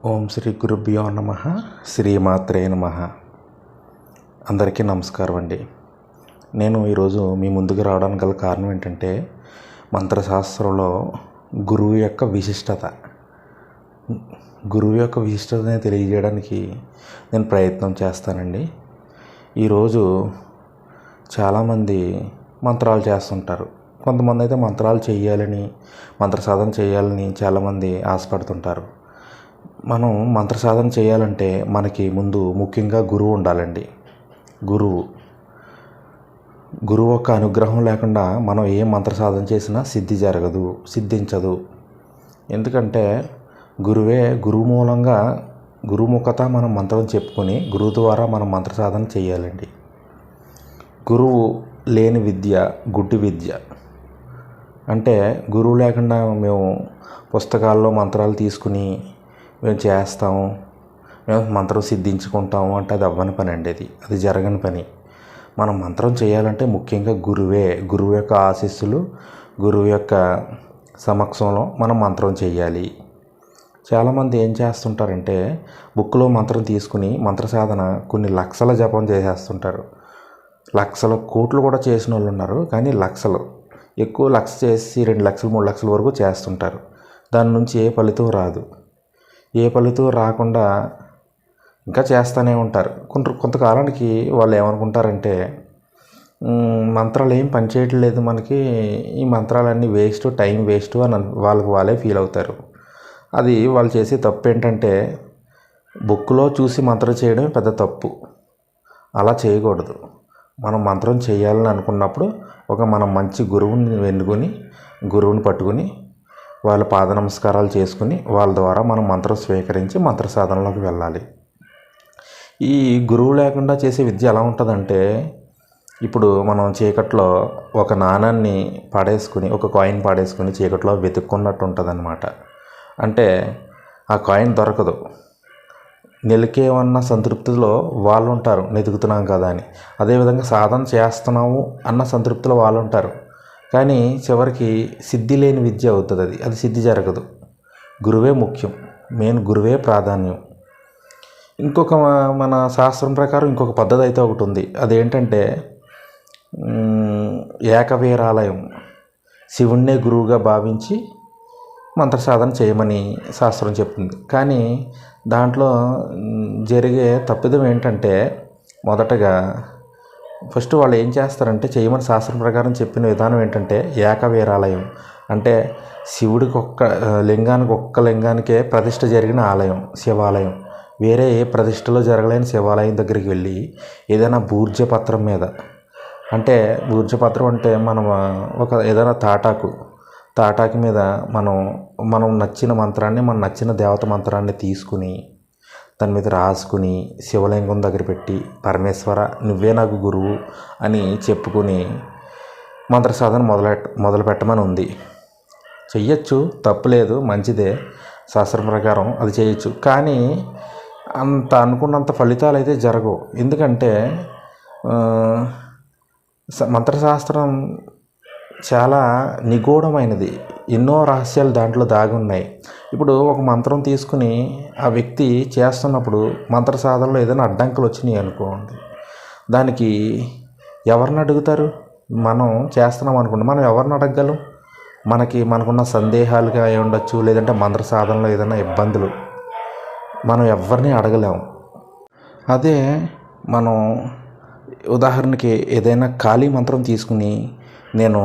ఓం శ్రీ గురుభ్యో నమ. శ్రీమాత్రే నమ. అందరికీ నమస్కారం అండి. నేను ఈరోజు మీ ముందుకు రావడానికి గల కారణం ఏంటంటే, మంత్రశాస్త్రంలో గురువు యొక్క విశిష్టతని తెలియజేయడానికి నేను ప్రయత్నం చేస్తానండి. ఈరోజు చాలామంది మంత్రాలు చేస్తుంటారు. కొంతమంది అయితే మంత్రాలు చేయాలని, మంత్రసాధన చేయాలని చాలామంది ఆశపడుతుంటారు. మనం మంత్ర సాధన చేయాలంటే మనకి ముందు ముఖ్యంగా గురువు ఉండాలండి. గురువు యొక్క అనుగ్రహం లేకుండా మనం ఏ మంత్ర సాధన చేసినా సిద్ధించదు. ఎందుకంటే గురువు మూలంగా గురుముఖత మనం మంత్రం చెప్పుకొని గురువు ద్వారా మనం మంత్ర సాధన చేయాలండి. గురువు లేని విద్య గుడ్డి విద్య. అంటే గురువు లేకుండా మేము పుస్తకాల్లో మంత్రాలు తీసుకుని మేము చేస్తాము, మేము మంత్రం సిద్ధించుకుంటాము అంటే అది అవ్వని పని అండి. అది జరగని పని. మనం మంత్రం చేయాలంటే ముఖ్యంగా గురువు యొక్క ఆశీస్సులు, గురువు యొక్క సమక్షంలో మనం మంత్రం చేయాలి. చాలామంది ఏం చేస్తుంటారంటే, బుక్లో మంత్రం తీసుకుని మంత్ర సాధన కొన్ని లక్షల జపం చేసేస్తుంటారు. లక్షల కోట్లు కూడా చేసిన వాళ్ళు ఉన్నారు. కానీ ఎక్కువ లక్ష చేసి 2 లక్షలు 3 లక్షల వరకు చేస్తుంటారు. దాని నుంచి ఏ ఫలితం రాకుండా ఇంకా చేస్తూనే ఉంటారు. కొంతకాలానికి వాళ్ళు ఏమనుకుంటారంటే, మంత్రాలు ఏం పనిచేయట్లేదు, మనకి ఈ మంత్రాలన్నీ వేస్ట్, టైం వేస్ట్ అని వాళ్ళే ఫీల్ అవుతారు. అది వాళ్ళు చేసే తప్పు ఏంటంటే, బుక్లో చూసి మంత్రం చేయడం పెద్ద తప్పు. అలా చేయకూడదు. మనం మంత్రం చేయాలని అనుకున్నప్పుడు మనం మంచి గురువుని పట్టుకుని వాళ్ళ పాద నమస్కారాలు చేసుకుని వాళ్ళ ద్వారా మనం మంత్రం స్వీకరించి మంత్ర సాధనలోకి వెళ్ళాలి. ఈ గురువు లేకుండా చేసే విద్య ఎలా ఉంటుందంటే, ఇప్పుడు మనం చీకట్లో ఒక నాణాన్ని ఒక కాయిన్ పాడేసుకుని చీకట్లో వెతుక్కున్నట్టు ఉంటుంది అన్నమాట. అంటే ఆ కాయిన్ దొరకదు. నిలికేమన్న సంతృప్తిలో వాళ్ళు ఉంటారు, వెతుకుతున్నాం కదా అని. అదేవిధంగా సాధన చేస్తున్నాము అన్న సంతృప్తిలో వాళ్ళు ఉంటారు. కానీ చివరికి సిద్ధి లేని విద్య అవుతుంది. అది సిద్ధి జరగదు. గురువే ముఖ్యం. గురువే ప్రాధాన్యం. మన శాస్త్రం ప్రకారం ఇంకొక పద్ధతి అయితే ఒకటి ఉంది. అదేంటంటే ఏకవీరాలయం. శివుణ్ణే గురువుగా భావించి మంత్ర సాధన చేయమని శాస్త్రం చెప్తుంది. కానీ దాంట్లో జరిగే తప్పిదం ఏంటంటే, మొదటగా ఫస్ట్ వాళ్ళు ఏం చేస్తారంటే, చేయమని శాస్త్రం ప్రకారం చెప్పిన విధానం ఏంటంటే ఏకవీరాలయం. అంటే శివుడికి ఒక్క లింగానికే ప్రతిష్ఠ జరిగిన ఆలయం, శివాలయం. వేరే ఏ ప్రతిష్టలో జరగలేని శివాలయం దగ్గరికి వెళ్ళి ఏదైనా భూర్జపత్రం మీద, అంటే భూర్జపత్రం అంటే మనం ఏదైనా తాటాకు మీద మనం నచ్చిన మంత్రాన్ని, మన నచ్చిన దేవత మంత్రాన్ని తీసుకుని దాని మీద రాసుకుని శివలింగం దగ్గర పెట్టి, పరమేశ్వర నువ్వే నాకు గురువు అని చెప్పుకుని మంత్ర సాధన మొదలు పెట్టమని ఉంది. చెయ్యొచ్చు, తప్పులేదు, మంచిదే. శాస్త్రం ప్రకారం అది చేయొచ్చు. కానీ అనుకున్నంత ఫలితాలు అయితే జరగవు. ఎందుకంటే మంత్రశాస్త్రం చాలా నిగూఢమైనది. ఎన్నో రహస్యాలు దాంట్లో దాగి ఉన్నాయి. ఇప్పుడు ఒక మంత్రం తీసుకుని ఆ వ్యక్తి చేస్తున్నప్పుడు మంత్ర సాధనలో ఏదైనా అడ్డంకులు వచ్చినాయి అనుకోండి, దానికి ఎవరిని అడుగుతారు? మనం చేస్తున్నాం అనుకోండి, మనం ఎవరిని అడగగలం? మనకున్న సందేహాలుగా అయి ఉండొచ్చు, లేదంటే మంత్ర సాధనలో ఏదైనా ఇబ్బందులు, మనం ఎవరిని అడగలేము. అదే మనం ఉదాహరణకి ఏదైనా ఖాళీ మంత్రం తీసుకుని నేను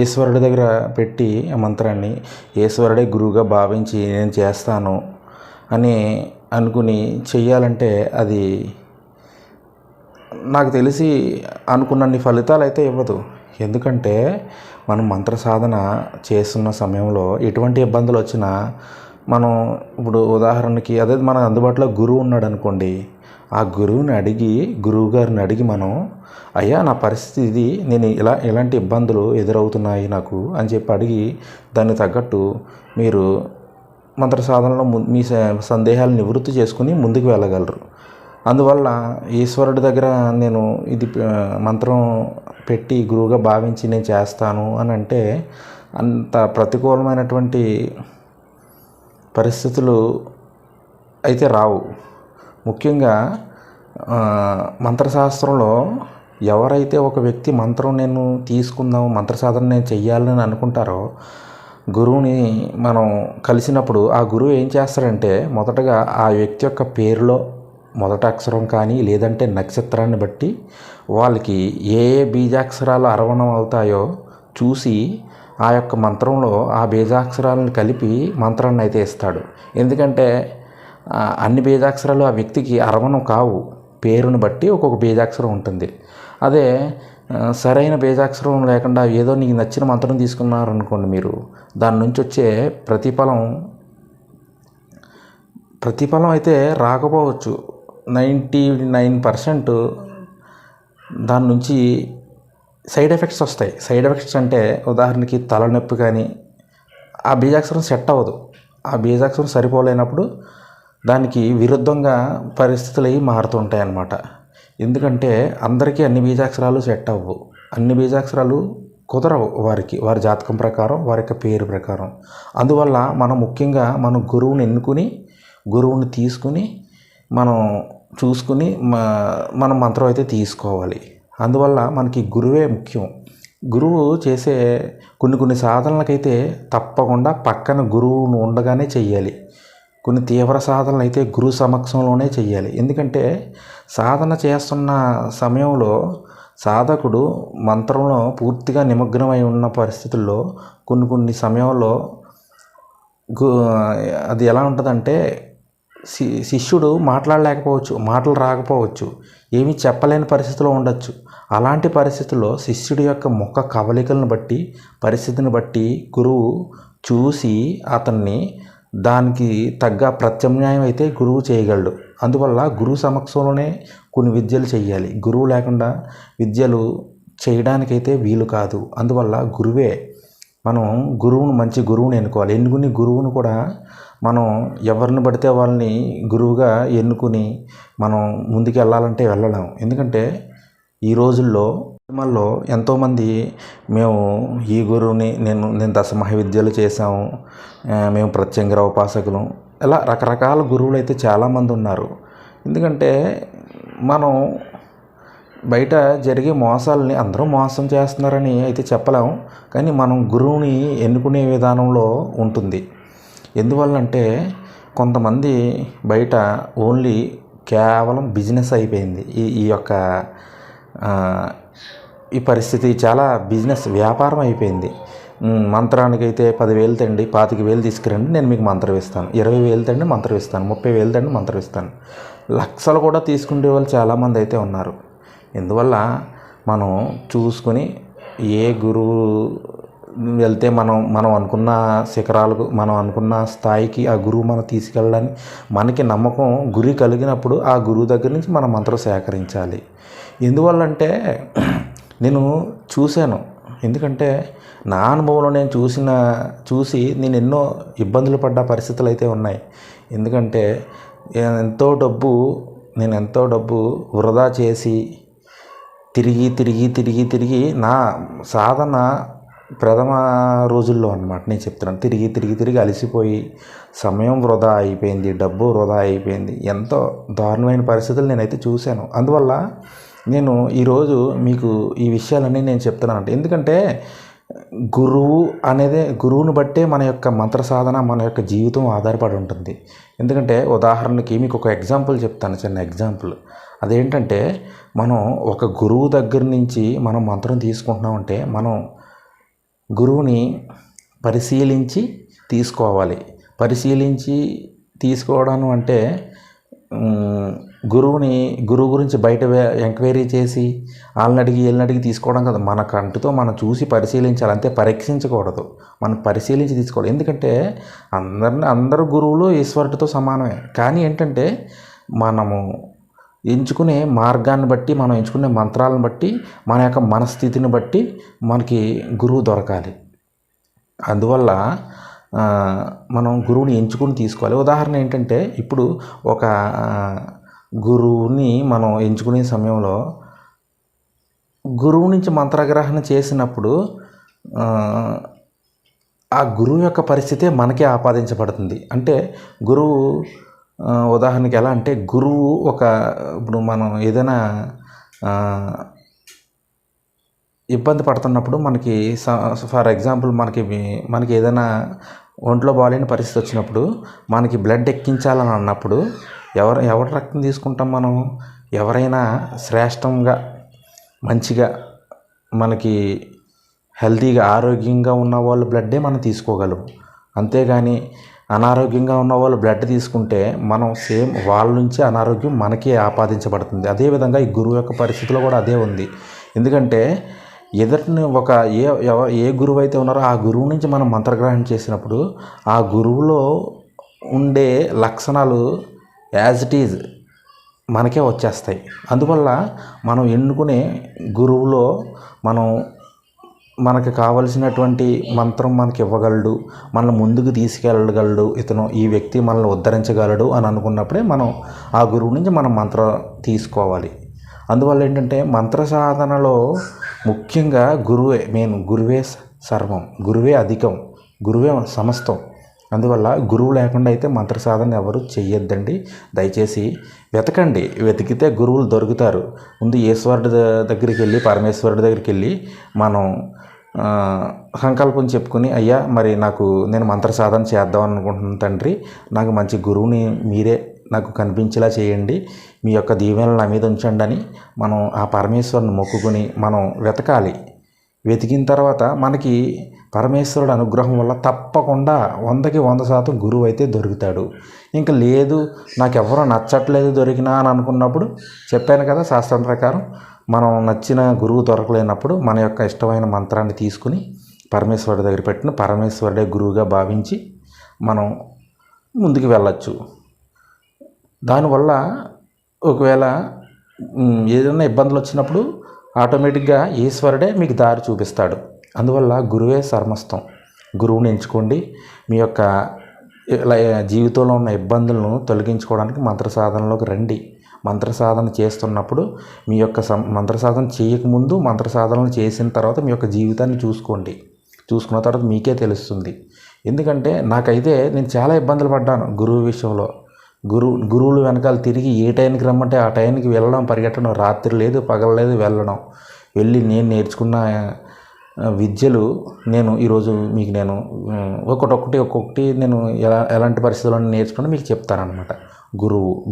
ఈశ్వరుడి దగ్గర పెట్టి ఆ మంత్రాన్ని ఈశ్వరుడే గురువుగా భావించి నేను చేస్తాను అని అనుకుని చెయ్యాలంటే అది నాకు తెలిసి అనుకున్నన్ని ఫలితాలు అయితే ఇవ్వదు. ఎందుకంటే మనం మంత్ర సాధన చేస్తున్న సమయంలో ఎటువంటి ఇబ్బందులు వచ్చినా మనం ఇప్పుడు ఉదాహరణకి మన అందుబాటులో గురువు ఉన్నాడు అనుకోండి, ఆ గురువు గారిని అడిగి మనం, అయ్యా నా పరిస్థితి ఇది, నేను ఇలాంటి ఇబ్బందులు ఎదురవుతున్నాయి నాకు అని చెప్పి అడిగి దానికి తగ్గట్టు మీరు మంత్ర సాధనలో మీ సందేహాలు నివృత్తి చేసుకుని ముందుకు వెళ్ళగలరు. అందువల్ల ఈశ్వరుడి దగ్గర నేను ఇది మంత్రం పెట్టి గురువుగా భావించి నేను చేస్తాను అని అంటే అంత ప్రతికూలమైనటువంటి పరిస్థితులు అయితే రావు. ముఖ్యంగా మంత్రశాస్త్రంలో ఎవరైతే ఒక వ్యక్తి మంత్రం నేను తీసుకుందాం, మంత్ర సాధన నేను చెయ్యాలని అనుకుంటారో, గురువుని మనం కలిసినప్పుడు ఆ గురువు ఏం చేస్తారంటే మొదటగా ఆ వ్యక్తి యొక్క పేరులో మొదటి అక్షరం కానీ లేదంటే నక్షత్రాన్ని బట్టి వాళ్ళకి ఏ ఏ బీజాక్షరాలు అరవణం అవుతాయో చూసి ఆ యొక్క మంత్రంలో ఆ బీజాక్షరాలను కలిపి మంత్రాన్ని అయితే ఇస్తాడు. ఎందుకంటే అన్ని బీజాక్షరాలు ఆ వ్యక్తికి అరవణం కావు. పేరుని బట్టి ఒక్కొక్క బీజాక్షరం ఉంటుంది. అదే సరైన బీజాక్షరం లేకుండా ఏదో నీకు నచ్చిన మంత్రం తీసుకున్నారనుకోండి, మీరు దాని నుంచి వచ్చే ప్రతిఫలం అయితే రాకపోవచ్చు. 99% దాని నుంచి సైడ్ ఎఫెక్ట్స్ వస్తాయి. సైడ్ ఎఫెక్ట్స్ అంటే ఉదాహరణకి తలనొప్పి కానీ, ఆ బీజాక్షరం సెట్ అవ్వదు. ఆ బీజాక్షరం సరిపోలేనప్పుడు దానికి విరుద్ధంగా పరిస్థితులు అవి మారుతుంటాయి అన్నమాట. ఎందుకంటే అందరికీ అన్ని బీజాక్షరాలు సెట్ అవ్వవు. అన్ని బీజాక్షరాలు కుదరవు వారి జాతకం ప్రకారం, వారి యొక్క పేరు ప్రకారం. అందువల్ల మనం ముఖ్యంగా మనం గురువుని ఎన్నుకుని, గురువుని తీసుకుని మనం చూసుకుని మనం మంత్రం అయితే తీసుకోవాలి. అందువల్ల మనకి గురువే ముఖ్యం. గురువు చేసే కొన్ని సాధనలకైతే తప్పకుండా పక్కన గురువును ఉండగానే చెయ్యాలి. కొన్ని తీవ్ర సాధనలు అయితే గురువు సమక్షంలోనే చెయ్యాలి. ఎందుకంటే సాధన చేస్తున్న సమయంలో సాధకుడు మంత్రంలో పూర్తిగా నిమగ్నమై ఉన్న పరిస్థితుల్లో కొన్ని సమయంలో అది ఎలా ఉంటుందంటే శిష్యుడు మాట్లాడలేకపోవచ్చు, మాటలు రాకపోవచ్చు, ఏమీ చెప్పలేని పరిస్థితిలో ఉండొచ్చు. అలాంటి పరిస్థితుల్లో శిష్యుడి యొక్క ముఖ కవలికలను బట్టి, పరిస్థితిని బట్టి గురువు చూసి అతన్ని దానికి తగ్గ ప్రత్యామ్నాయం అయితే గురువు చేయగలడు. అందువల్ల గురువు సమక్షంలోనే కొన్ని విద్యలు చేయాలి. గురువు లేకుండా విద్యలు చేయడానికైతే వీలు కాదు. అందువల్ల గురువే మనం మంచి గురువుని ఎన్నుకోవాలి. ఎన్నుకుని గురువును కూడా మనం ఎవరిని పడితే వాళ్ళని గురువుగా ఎన్నుకుని మనం ముందుకు వెళ్ళాలంటే వెళ్ళలేం. ఎందుకంటే ఈ రోజుల్లో సినిమాల్లో ఎంతోమంది మేము ఈ గురువుని నేను దశ మహావిద్యలు చేసాము, మేము ప్రత్యంగిర ఉపాసకులు, ఇలా రకరకాల గురువులు అయితే చాలామంది ఉన్నారు. ఎందుకంటే మనం బయట జరిగే మోసాలని అందరూ మోసం చేస్తున్నారని అయితే చెప్పలేము, కానీ మనం గురువుని ఎన్నుకునే విధానంలో ఉంటుంది. ఎందువల్లంటే కొంతమంది బయట ఓన్లీ కేవలం బిజినెస్ అయిపోయింది. ఈ పరిస్థితి చాలా బిజినెస్ వ్యాపారం అయిపోయింది. మంత్రానికైతే 10,000 తండి, 25,000 తీసుకురండి, నేను మీకు మంత్రం ఇస్తాను. 20,000 తండి మంత్రం ఇస్తాను, 30,000 తండి మంత్రం ఇస్తాను. లక్షలు కూడా తీసుకునే వాళ్ళు చాలామంది అయితే ఉన్నారు. ఎందువల్ల మనం చూసుకొని ఏ గురువు వెళ్తే మనం అనుకున్న శిఖరాలకు, మనం అనుకున్న స్థాయికి ఆ గురువు మనం తీసుకెళ్ళడానికి మనకి నమ్మకం గురి కలిగినప్పుడు ఆ గురువు దగ్గర నుంచి మనం మంత్రం సేకరించాలి. ఎందువల్లంటే నేను చూశాను. ఎందుకంటే నా అనుభవంలో నేను చూసి నేను ఎన్నో ఇబ్బందులు పడ్డ పరిస్థితులు అయితే ఉన్నాయి. ఎందుకంటే ఎంతో డబ్బు వృధా చేసి తిరిగి నా సాధన ప్రథమ రోజుల్లో అన్నమాట నేను చెప్తున్నాను. తిరిగి అలసిపోయి సమయం వృధా అయిపోయింది, డబ్బు వృధా అయిపోయింది. ఎంతో దారుణమైన పరిస్థితులు నేనైతే చూశాను. అందువల్ల నేను ఈరోజు మీకు ఈ విషయాలన్నీ నేను చెప్తున్నాను. ఎందుకంటే గురువుని బట్టే మన యొక్క మంత్ర సాధన, మన యొక్క జీవితం ఆధారపడి ఉంటుంది. ఎందుకంటే ఉదాహరణకి మీకు ఒక ఎగ్జాంపుల్ చెప్తాను, చిన్న ఎగ్జాంపుల్. అదేంటంటే మనం ఒక గురువు దగ్గర నుంచి మనం మంత్రం తీసుకుంటున్నామంటే మనం గురువుని పరిశీలించి తీసుకోవడం అంటే గురువు గురించి బయట ఎంక్వైరీ చేసి వీళ్ళని అడిగి తీసుకోవడం కదా. మన కంటితో మనం చూసి పరిశీలించాలి, అంతే, పరీక్షించకూడదు. మనం పరిశీలించి తీసుకోవాలి. ఎందుకంటే అందరు గురువులు ఈశ్వరుడితో సమానమే. కానీ ఏంటంటే మనము ఎంచుకునే మార్గాన్ని బట్టి, మనం ఎంచుకునే మంత్రాలను బట్టి, మన యొక్క మనస్థితిని బట్టి మనకి గురువు దొరకాలి. అందువల్ల మనం గురువుని ఎంచుకుని తీసుకోవాలి. ఉదాహరణ ఏంటంటే ఇప్పుడు ఒక గురువుని మనం ఎంచుకునే సమయంలో గురువు నుంచి మంత్రగ్రహణ చేసినప్పుడు ఆ గురువు యొక్క పరిస్థితే మనకే ఆపాదించబడుతుంది. అంటే గురువు ఉదాహరణకి ఎలా అంటే గురువు ఇప్పుడు మనం ఏదైనా ఇబ్బంది పడుతున్నప్పుడు మనకి ఫర్ ఎగ్జాంపుల్ మనకి ఏదైనా ఒంట్లో బాగాలేని పరిస్థితి వచ్చినప్పుడు మనకి బ్లడ్ ఎక్కించాలని అన్నప్పుడు ఎవరి రక్తం తీసుకుంటాం మనం? ఎవరైనా శ్రేష్టంగా మంచిగా మనకి హెల్తీగా ఆరోగ్యంగా ఉన్న వాళ్ళ బ్లడ్డే మనం తీసుకోగలం. అంతేగాని అనారోగ్యంగా ఉన్న వాళ్ళు బ్లడ్ తీసుకుంటే మనం సేమ్ వాళ్ళ నుంచి అనారోగ్యం మనకే ఆపాదించబడుతుంది. అదేవిధంగా ఈ గురువు యొక్క పరిస్థితిలో కూడా అదే ఉంది. ఎందుకంటే ఎదుటిని ఏ గురువు అయితే ఉన్నారో ఆ గురువు నుంచి మనం మంత్రగ్రహణం చేసినప్పుడు ఆ గురువులో ఉండే లక్షణాలు యాజ్ ఇట్ ఈజ్ మనకే వచ్చేస్తాయి. అందువల్ల మనం ఎన్నుకునే గురువులో మనకు కావలసినటువంటి మంత్రం మనకి ఇవ్వగలడు, మనల్ని ముందుకు తీసుకెళ్ళగలడు, ఈ వ్యక్తి మనల్ని ఉద్ధరించగలడు అని అనుకున్నప్పుడే మనం ఆ గురువు నుంచి మనం మంత్రం తీసుకోవాలి. అందువల్ల ఏంటంటే మంత్ర సాధనలో ముఖ్యంగా గురువే మెయిన్. గురువే సర్వం, గురువే అధికం, గురువే సమస్తం. అందువల్ల గురువు లేకుండా అయితే మంత్ర సాధన ఎవరు చెయ్యొద్దండి. దయచేసి వెతకండి, వెతికితే గురువులు దొరుకుతారు. ముందు ఈశ్వరుడి దగ్గరికి వెళ్ళి, పరమేశ్వరుడి దగ్గరికి వెళ్ళి మనం సంకల్పం చెప్పుకుని, అయ్యా మరి నేను మంత్ర సాధన చేద్దాం అనుకుంటున్నాను తండ్రి, నాకు మంచి గురువుని మీరే నాకు కనిపించేలా చేయండి, మీ యొక్క దీవెనలు నా మీద ఉంచండి అని మనం ఆ పరమేశ్వరుని మొక్కుకొని మనం వెతకాలి. వెతికిన తర్వాత మనకి పరమేశ్వరుడు అనుగ్రహం వల్ల తప్పకుండా 100కి 100% గురువు అయితే దొరుకుతాడు. ఇంకా లేదు నాకెవరో నచ్చట్లేదు దొరికినా అని అనుకున్నప్పుడు చెప్పాను కదా, శాస్త్రం ప్రకారం మనం నచ్చిన గురువు దొరకలేనప్పుడు మన యొక్క ఇష్టమైన మంత్రాన్ని తీసుకుని పరమేశ్వరుడి దగ్గర పెట్టిన పరమేశ్వరుడే గురువుగా భావించి మనం ముందుకు వెళ్ళచ్చు. దానివల్ల ఒకవేళ ఏదైనా ఇబ్బందులు వచ్చినప్పుడు ఆటోమేటిక్గా ఈశ్వరుడే మీకు దారి చూపిస్తాడు. అందువల్ల గురువే సర్వస్వం. గురువుని ఎంచుకోండి. మీ యొక్క జీవితంలో ఉన్న ఇబ్బందులను తొలగించుకోవడానికి మంత్ర సాధనలోకి రండి. మంత్ర సాధన చేస్తున్నప్పుడు మీ యొక్క మంత్ర సాధన చేయకముందు, మంత్ర సాధనలు చేసిన తర్వాత మీ యొక్క జీవితాన్ని చూసుకోండి. చూసుకున్న తర్వాత మీకే తెలుస్తుంది. ఎందుకంటే నాకైతే నేను చాలా ఇబ్బందులు పడ్డాను గురువు విషయంలో. గురువులు వెనకాల తిరిగి ఏ టైంకి రమ్మంటే ఆ టైంకి వెళ్ళడం, పరిగెట్టడం, రాత్రి లేదు పగల లేదు వెళ్ళి నేను నేర్చుకున్న విద్యలు ఈరోజు మీకు నేను ఒక్కొక్కటి నేను ఎలాంటి పరిస్థితుల్లో నేర్చుకుని మీకు చెప్తానన్నమాట.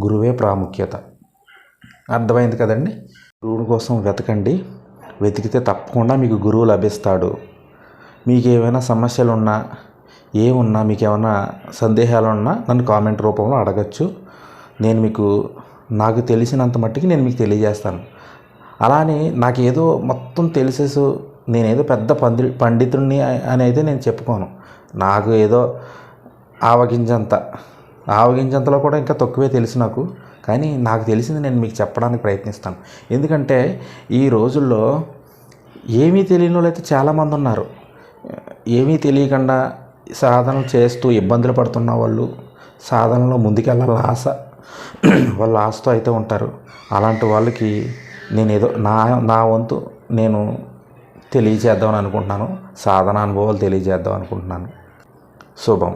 గురువే ప్రాముఖ్యత. అర్థమైంది కదండి. గురువుని కోసం వెతకండి. వెతికితే తప్పకుండా మీకు గురువు లభిస్తాడు. మీకు ఏమైనా సమస్యలు ఉన్నా, ఏమున్నా, మీకు ఏమైనా సందేహాలు ఉన్నా నన్ను కామెంట్ రూపంలో అడగచ్చు. నేను నాకు తెలిసినంత మట్టికి నేను మీకు తెలియజేస్తాను. అలానే నాకు ఏదో మొత్తం తెలిసేసు నేనేదో పెద్ద పండితుడిని అని అయితే నేను చెప్పుకోను. నాకు ఏదో ఆవగింజంతలో కూడా ఇంకా తక్కువే తెలుసు నాకు. కానీ నాకు తెలిసింది నేను మీకు చెప్పడానికి ప్రయత్నిస్తాను. ఎందుకంటే ఈ రోజుల్లో ఏమీ తెలియని వాళ్ళు అయితే చాలామంది ఉన్నారు. ఏమీ తెలియకుండా సాధనలు చేస్తూ ఇబ్బందులు పడుతున్న వాళ్ళు, సాధనలో ముందుకెళ్ళాలని వాళ్ళ ఆశతో అయితే ఉంటారు. అలాంటి వాళ్ళకి నేనేదో నా వంతు నేను తెలియజేద్దామని అనుకుంటున్నాను. సాధన అనుభవాలు తెలియజేద్దాం అనుకుంటున్నాను. శుభం.